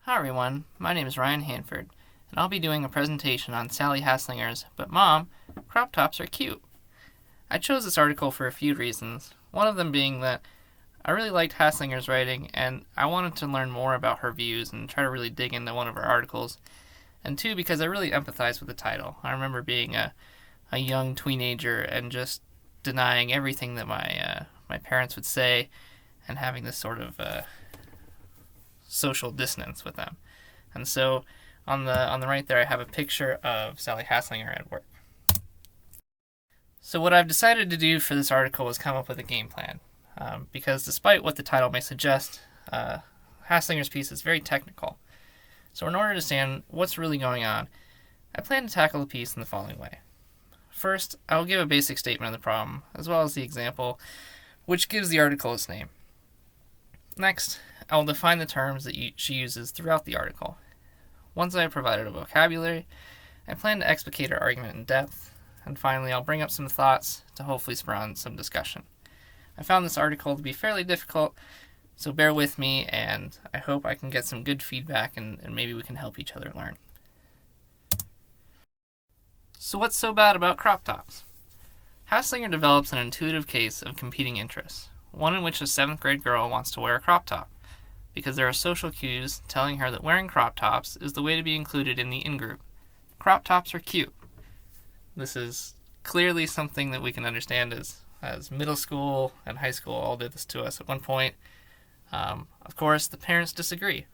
Hi everyone, my name is Ryan Hanford, and I'll be doing a presentation on Sally Haslinger's But Mom, Crop Tops Are Cute. I chose this article for a few reasons, one of them being that I really liked Haslinger's writing and I wanted to learn more about her views and try to really dig into one of her articles, and two, because I really empathize with the title. I remember being a young teenager and just denying everything that my parents would say and having this sort of social dissonance with them. And so on the right there I have a picture of Sally Haslinger at work. So what I've decided to do for this article is come up with a game plan. Because despite what the title may suggest, Haslinger's piece is very technical. So in order to understand what's really going on, I plan to tackle the piece in the following way. First, I will give a basic statement of the problem, as well as the example, which gives the article its name. Next, I will define the terms that she uses throughout the article. Once I have provided a vocabulary, I plan to explicate her argument in depth, and finally I'll bring up some thoughts to hopefully spur on some discussion. I found this article to be fairly difficult, so bear with me, and I hope I can get some good feedback and maybe we can help each other learn. So what's so bad about crop tops? Haslinger develops an intuitive case of competing interests, one in which a 7th grade girl wants to wear a crop top, because there are social cues telling her that wearing crop tops is the way to be included in the in-group. Crop tops are cute. This is clearly something that we can understand as middle school and high school all did this to us at one point. Of course, the parents disagree.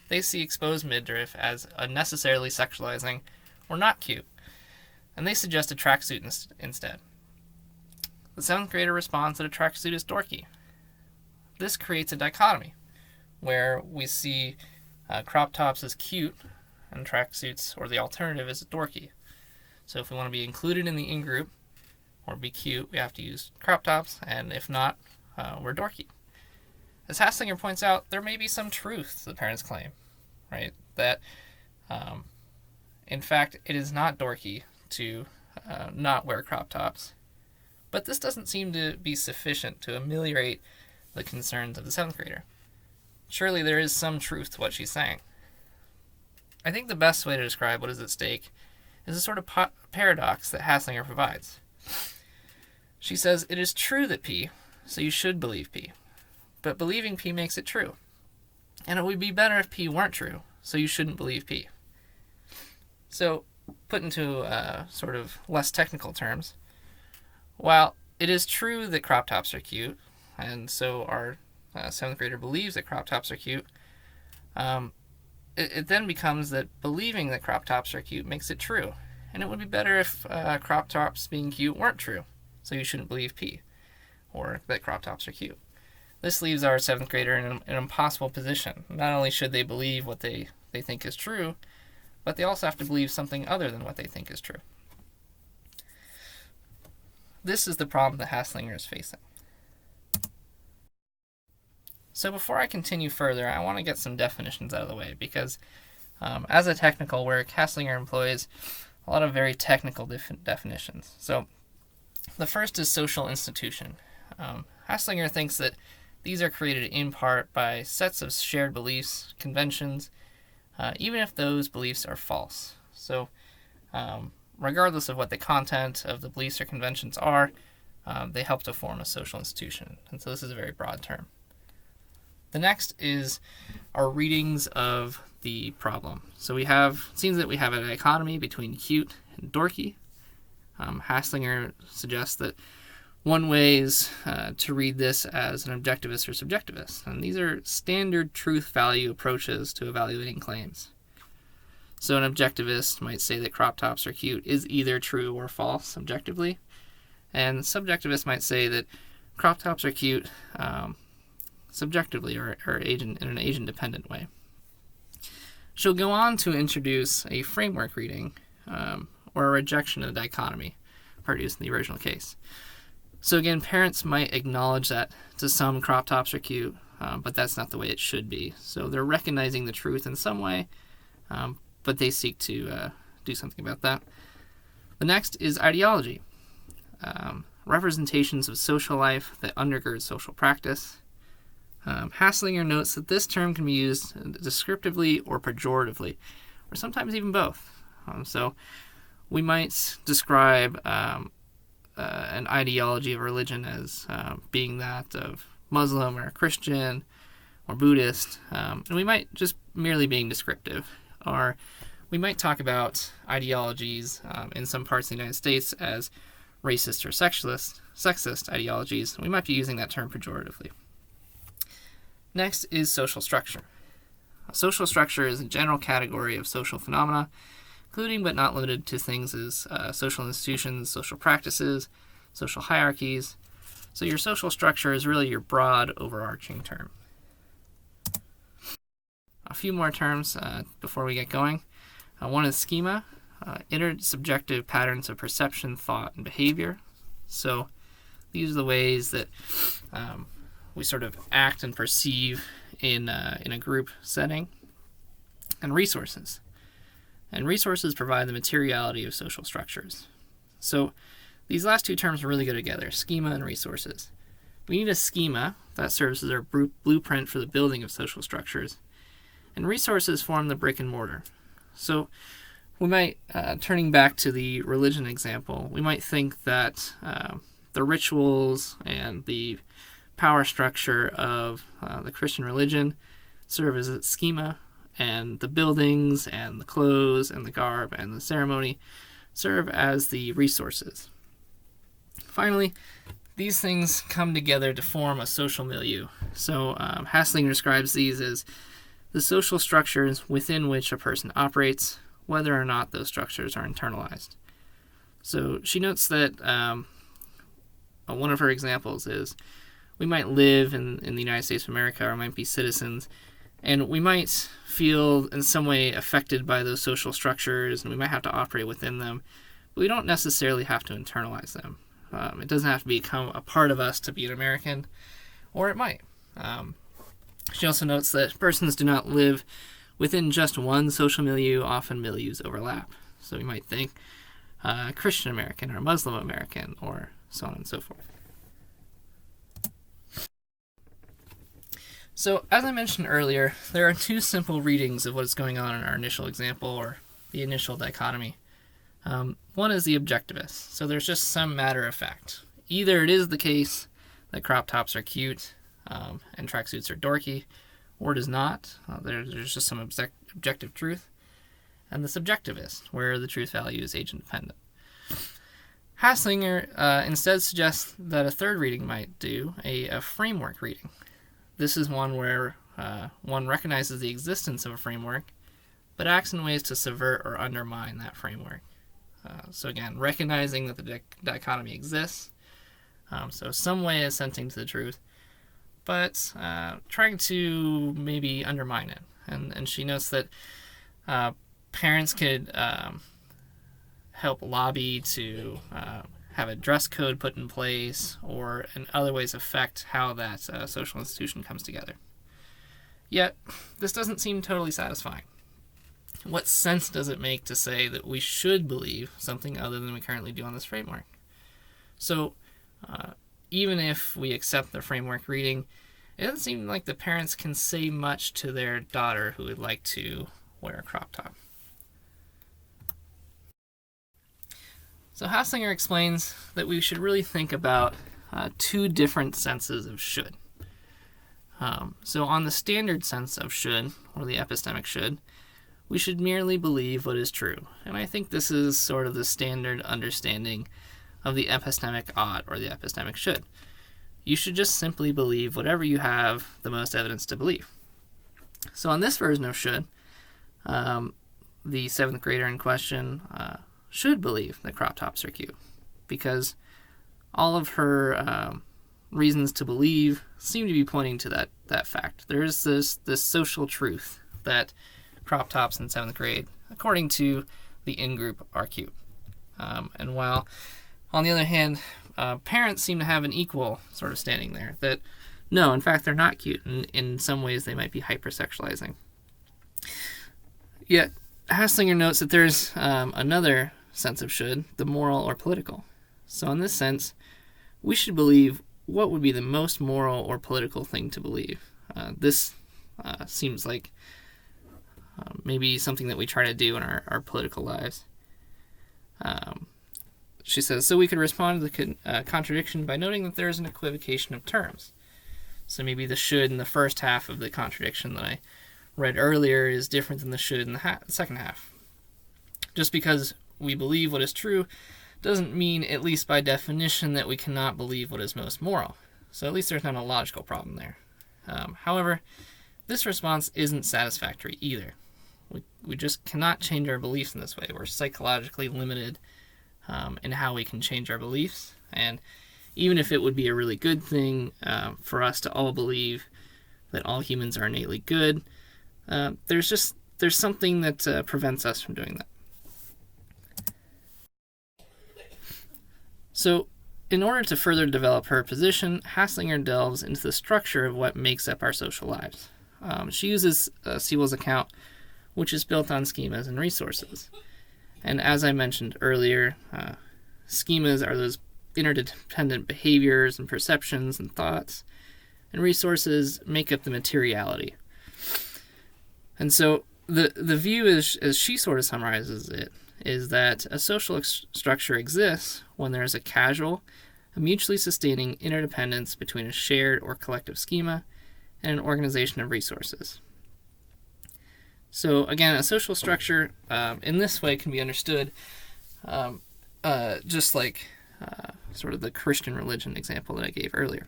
They see exposed midriff as unnecessarily sexualizing or not cute, and they suggest a tracksuit instead. The 7th grader responds that a tracksuit is dorky. This creates a dichotomy, where we see crop tops as cute and tracksuits, or the alternative, is dorky. So if we want to be included in the in-group, or be cute, we have to use crop tops, and if not, we're dorky. As Haslinger points out, there may be some truth to the parents' claim, right? That, in fact, it is not dorky to not wear crop tops. But this doesn't seem to be sufficient to ameliorate the concerns of the 7th grader. Surely there is some truth to what she's saying. I think the best way to describe what is at stake is a sort of paradox that Haslinger provides. She says, it is true that P, so you should believe P. But believing P makes it true. And it would be better if P weren't true, so you shouldn't believe P. So, put into sort of less technical terms, while it is true that crop tops are cute, and so our 7th grader believes that crop tops are cute, it then becomes that believing that crop tops are cute makes it true. And it would be better if crop tops being cute weren't true, so you shouldn't believe P, or that crop tops are cute. This leaves our 7th grader in an impossible position. Not only should they believe what they think is true, but they also have to believe something other than what they think is true. This is the problem that Haslinger is facing. So before I continue further, I want to get some definitions out of the way, because as a technical work, Haslinger employs a lot of very technical definitions. So the first is social institution. Haslinger thinks that these are created in part by sets of shared beliefs, conventions, even if those beliefs are false. So regardless of what the content of the beliefs or conventions are, they help to form a social institution. And so this is a very broad term. The next is our readings of the problem. So it seems that we have a dichotomy between cute and dorky. Haslinger suggests that one way is to read this as an objectivist or subjectivist. And these are standard truth value approaches to evaluating claims. So an objectivist might say that crop tops are cute is either true or false objectively. And subjectivists might say that crop tops are cute subjectively or in an agent-dependent way. She'll go on to introduce a framework reading or a rejection of the dichotomy produced in the original case. So again, parents might acknowledge that to some crop tops are cute, but that's not the way it should be. So they're recognizing the truth in some way, but they seek to do something about that. The next is ideology. Representations of social life that undergird social practice. Haslanger notes that this term can be used descriptively or pejoratively, or sometimes even both. So we might describe an ideology of religion as being that of Muslim or Christian or Buddhist, and we might just merely being descriptive. Or we might talk about ideologies in some parts of the United States as racist or sexist ideologies. We might be using that term pejoratively. Next is social structure. Social structure is a general category of social phenomena, including but not limited to things as social institutions, social practices, social hierarchies. So your social structure is really your broad, overarching term. A few more terms before we get going. One is schema, intersubjective patterns of perception, thought, and behavior. So these are the ways that we sort of act and perceive in a group setting. And resources. And resources provide the materiality of social structures. So these last two terms really go together, schema and resources. We need a schema that serves as our blueprint for the building of social structures. And resources form the brick and mortar. So we might, turning back to the religion example, we might think that the rituals and the power structure of the Christian religion serve as a schema, and the buildings and the clothes and the garb and the ceremony serve as the resources. Finally, these things come together to form a social milieu. So Haslanger describes these as the social structures within which a person operates, whether or not those structures are internalized. So she notes that one of her examples is we might live in the United States of America, or might be citizens, and we might feel in some way affected by those social structures, and we might have to operate within them, but we don't necessarily have to internalize them. It doesn't have to become a part of us to be an American, or it might. She also notes that persons do not live within just one social milieu. Often milieus overlap. So we might think Christian American or Muslim American, or so on and so forth. So, as I mentioned earlier, there are two simple readings of what's going on in our initial example, or the initial dichotomy. One is the objectivist. So there's just some matter of fact. Either it is the case that crop tops are cute and tracksuits are dorky, or it is not. There's just some objective truth. And the subjectivist, where the truth value is age-independent. Haslanger instead suggests that a third reading might do, a framework reading. This is one where one recognizes the existence of a framework, but acts in ways to subvert or undermine that framework. So again, recognizing that the dichotomy exists, so some way assenting to the truth, but trying to maybe undermine it. And she notes that parents could help lobby to have a dress code put in place, or in other ways affect how that social institution comes together. Yet, this doesn't seem totally satisfying. What sense does it make to say that we should believe something other than we currently do on this framework? So, even if we accept the framework reading, it doesn't seem like the parents can say much to their daughter who would like to wear a crop top. So Haslanger explains that we should really think about two different senses of should. So on the standard sense of should, or the epistemic should, we should merely believe what is true. And I think this is sort of the standard understanding of the epistemic ought, or the epistemic should. You should just simply believe whatever you have the most evidence to believe. So on this version of should, the seventh grader in question should believe that crop tops are cute, because all of her reasons to believe seem to be pointing to that fact. There is this social truth that crop tops in 7th grade, according to the in-group, are cute. And while, on the other hand, parents seem to have an equal sort of standing there, that no, in fact, they're not cute, and in some ways they might be hypersexualizing. Yet, Haslanger notes that there's another sense of should, the moral or political. So in this sense, we should believe what would be the most moral or political thing to believe. This seems like maybe something that we try to do in our political lives. She says, so we could respond to the contradiction by noting that there is an equivocation of terms. So maybe the should in the first half of the contradiction that I read earlier is different than the should in the second half. Just because we believe what is true doesn't mean, at least by definition, that we cannot believe what is most moral. So at least there's not a logical problem there. However, this response isn't satisfactory either. We just cannot change our beliefs in this way. We're psychologically limited in how we can change our beliefs. And even if it would be a really good thing for us to all believe that all humans are innately good, there's something that prevents us from doing that. So, in order to further develop her position, Haslanger delves into the structure of what makes up our social lives. She uses Sewell's account, which is built on schemas and resources. And as I mentioned earlier, schemas are those interdependent behaviors and perceptions and thoughts, and resources make up the materiality. And so the view, as she sort of summarizes it, is that a social structure exists when there is a causal, a mutually sustaining interdependence between a shared or collective schema and an organization of resources. So again, a social structure in this way can be understood just like sort of the Christian religion example that I gave earlier.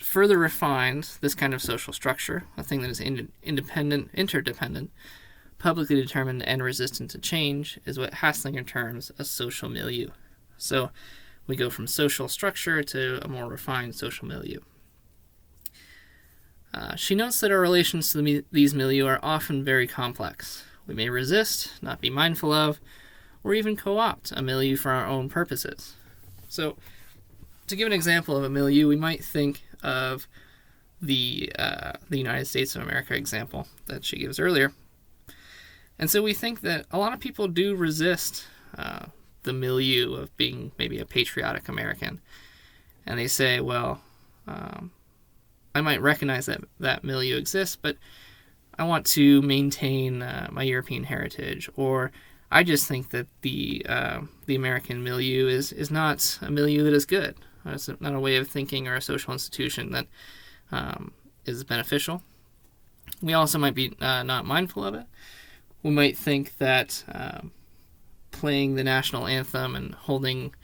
Further refined, this kind of social structure, a thing that is interdependent, publicly determined and resistant to change, is what Haslanger terms a social milieu. So we go from social structure to a more refined social milieu. She notes that our relations to these milieu are often very complex. We may resist, not be mindful of, or even co-opt a milieu for our own purposes. So, to give an example of a milieu, we might think of the United States of America example that she gives earlier. And so we think that a lot of people do resist the milieu of being maybe a patriotic American. And they say, well, I might recognize that milieu exists, but I want to maintain my European heritage. Or I just think that the American milieu is not a milieu that is good. It's not a way of thinking or a social institution that is beneficial. We also might be not mindful of it. We might think that playing the national anthem and holding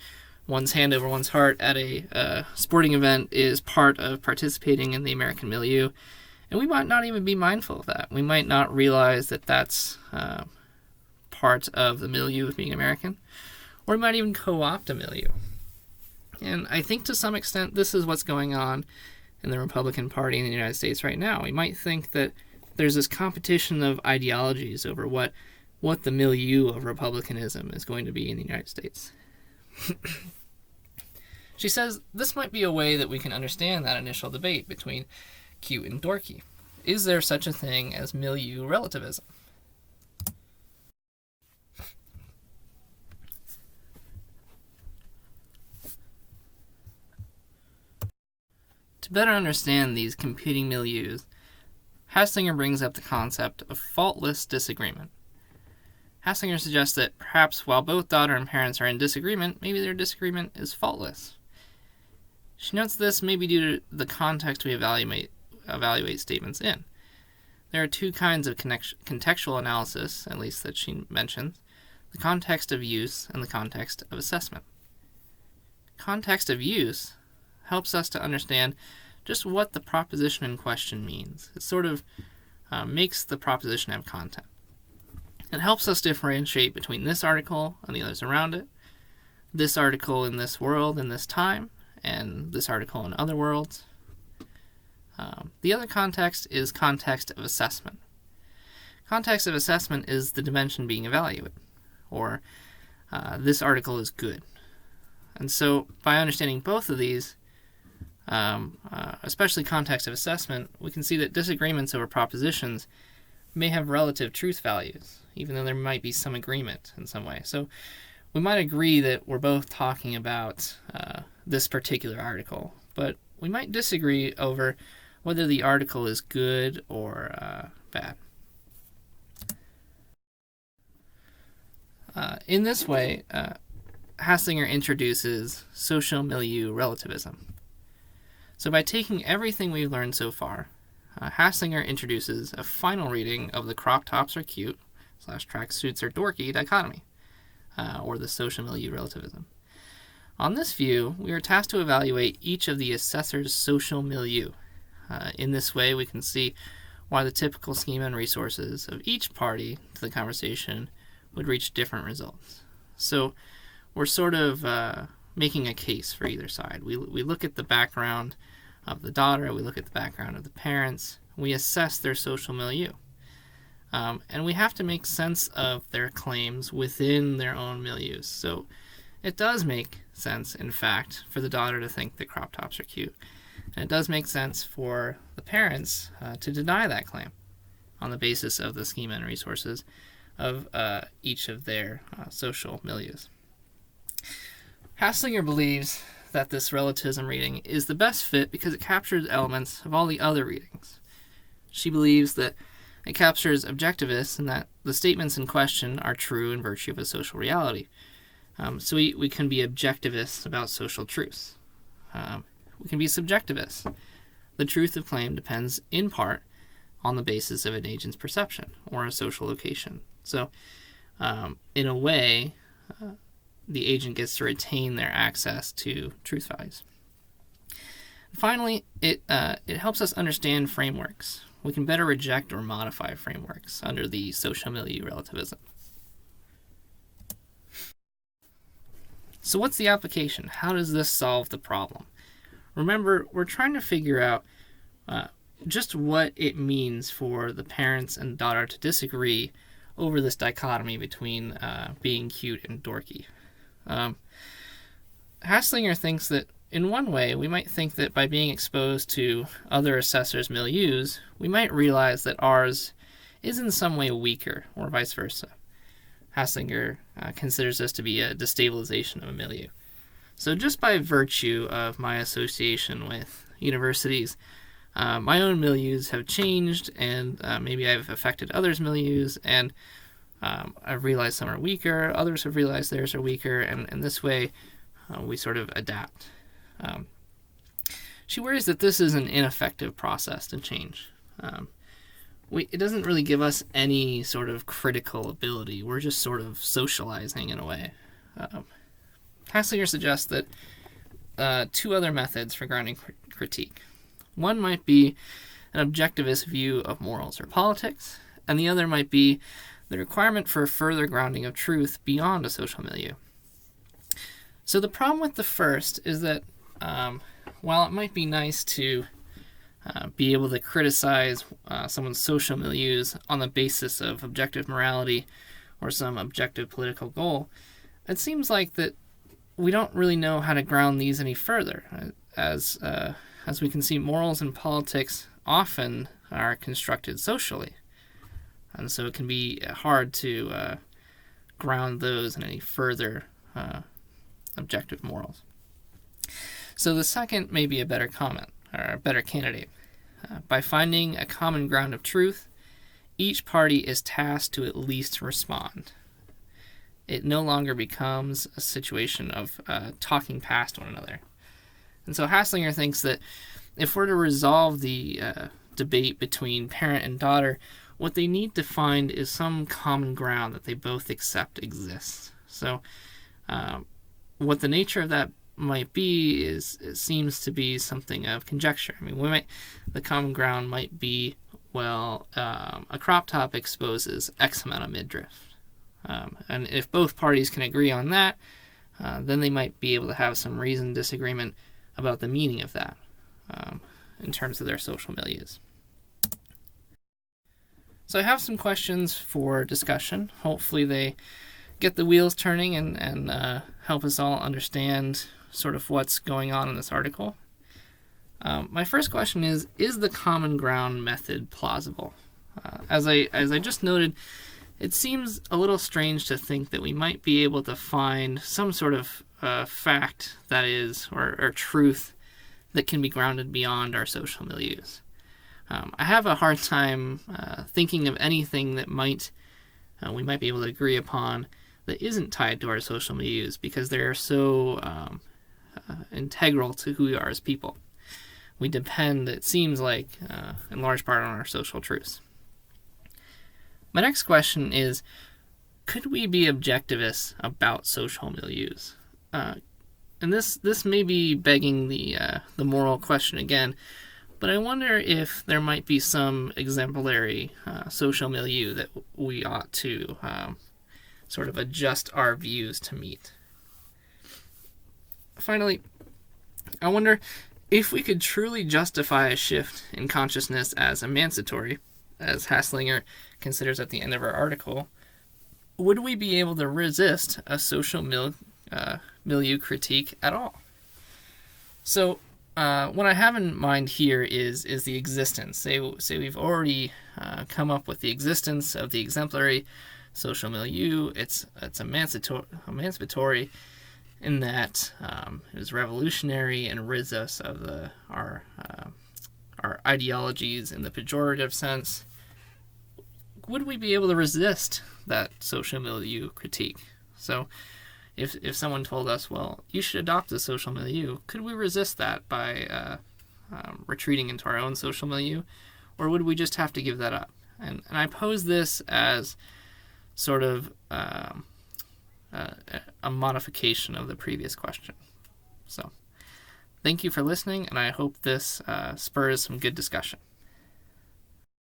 one's hand over one's heart at a sporting event is part of participating in the American milieu. And we might not even be mindful of that. We might not realize that that's part of the milieu of being American. Or we might even co-opt a milieu. And I think to some extent this is what's going on in the Republican Party in the United States right now. We might think that there's this competition of ideologies over what the milieu of republicanism is going to be in the United States. She says this might be a way that we can understand that initial debate between cute and dorky. Is there such a thing as milieu relativism? To better understand these competing milieus, Haslanger brings up the concept of faultless disagreement. Haslanger suggests that perhaps while both daughter and parents are in disagreement, maybe their disagreement is faultless. She notes this may be due to the context we evaluate statements in. There are two kinds of contextual analysis, at least that she mentions, the context of use and the context of assessment. Context of use helps us to understand just what the proposition in question means. It sort of makes the proposition have content. It helps us differentiate between this article and the others around it, this article in this world in this time, and this article in other worlds. The other context is context of assessment. Context of assessment is the dimension being evaluated, or this article is good. And so by understanding both of these, especially context of assessment, we can see that disagreements over propositions may have relative truth values, even though there might be some agreement in some way. So we might agree that we're both talking about this particular article, but we might disagree over whether the article is good or bad. In this way, Haslanger introduces social milieu relativism. So by taking everything we've learned so far, Haslanger introduces a final reading of the crop tops are cute / tracksuits are dorky dichotomy, or the social milieu relativism. On this view, we are tasked to evaluate each of the assessor's social milieu. In this way, we can see why the typical schema and resources of each party to the conversation would reach different results. So we're sort of making a case for either side. We look at the background of the daughter, we look at the background of the parents, we assess their social milieu. And we have to make sense of their claims within their own milieus. So it does make sense, in fact, for the daughter to think that crop tops are cute. And it does make sense for the parents to deny that claim on the basis of the schema and resources of each of their social milieus. Haslanger believes that this relativism reading is the best fit because it captures elements of all the other readings. She believes that it captures objectivists and that the statements in question are true in virtue of a social reality. So we can be objectivists about social truths. We can be subjectivists. The truth of claim depends in part on the basis of an agent's perception or a social location. So, in a way, the agent gets to retain their access to truth values. Finally, it helps us understand frameworks. We can better reject or modify frameworks under the social milieu relativism. So what's the application? How does this solve the problem? Remember, we're trying to figure out just what it means for the parents and daughter to disagree over this dichotomy between being cute and dorky. Haslanger thinks that in one way, we might think that by being exposed to other assessors' milieus, we might realize that ours is in some way weaker, or vice versa. Haslanger considers this to be a destabilization of a milieu. So just by virtue of my association with universities, my own milieus have changed, and maybe I've affected others' milieus, and I've realized some are weaker, others have realized theirs are weaker, and this way we sort of adapt. She worries that this is an ineffective process to change. It doesn't really give us any sort of critical ability. We're just sort of socializing in a way. Haslanger suggests that two other methods for grounding critique. One might be an objectivist view of morals or politics, and the other might be the requirement for further grounding of truth beyond a social milieu. So the problem with the first is that while it might be nice to be able to criticize someone's social milieus on the basis of objective morality or some objective political goal, it seems like that we don't really know how to ground these any further. As we can see, morals and politics often are constructed socially, and so it can be hard to ground those in any further objective morals. So the second may be a better comment, or a better candidate. By finding a common ground of truth, each party is tasked to at least respond. It no longer becomes a situation of talking past one another. And so Haslanger thinks that if we're to resolve the debate between parent and daughter, what they need to find is some common ground that they both accept exists. So what the nature of that might be it seems to be something of conjecture. I mean, the common ground might be, well, a crop top exposes X amount of midriff. And if both parties can agree on that, then they might be able to have some reasoned disagreement about the meaning of that in terms of their social milieus. So I have some questions for discussion. Hopefully they get the wheels turning and help us all understand sort of what's going on in this article. My first question is the common ground method plausible? As I just noted, it seems a little strange to think that we might be able to find some sort of fact that is, or truth that can be grounded beyond our social milieus. I have a hard time thinking of anything that we might be able to agree upon that isn't tied to our social milieus, because they're so integral to who we are as people. We depend, it seems like, in large part on our social truths. My next question is, could we be objectivists about social milieus? And this may be begging the moral question again, but I wonder if there might be some exemplary social milieu that we ought to sort of adjust our views to meet. Finally, I wonder if we could truly justify a shift in consciousness as emancipatory, as Haslanger considers at the end of our article. Would we be able to resist a social milieu critique at all? So, what I have in mind here is the existence. Say we've already come up with the existence of the exemplary social milieu. It's emancipatory in that it was revolutionary and rids us of our ideologies in the pejorative sense. Would we be able to resist that social milieu critique? So, if someone told us, well, you should adopt the social milieu, could we resist that by retreating into our own social milieu, or would we just have to give that up? And I pose this as sort of a modification of the previous question. So, thank you for listening, and I hope this spurs some good discussion.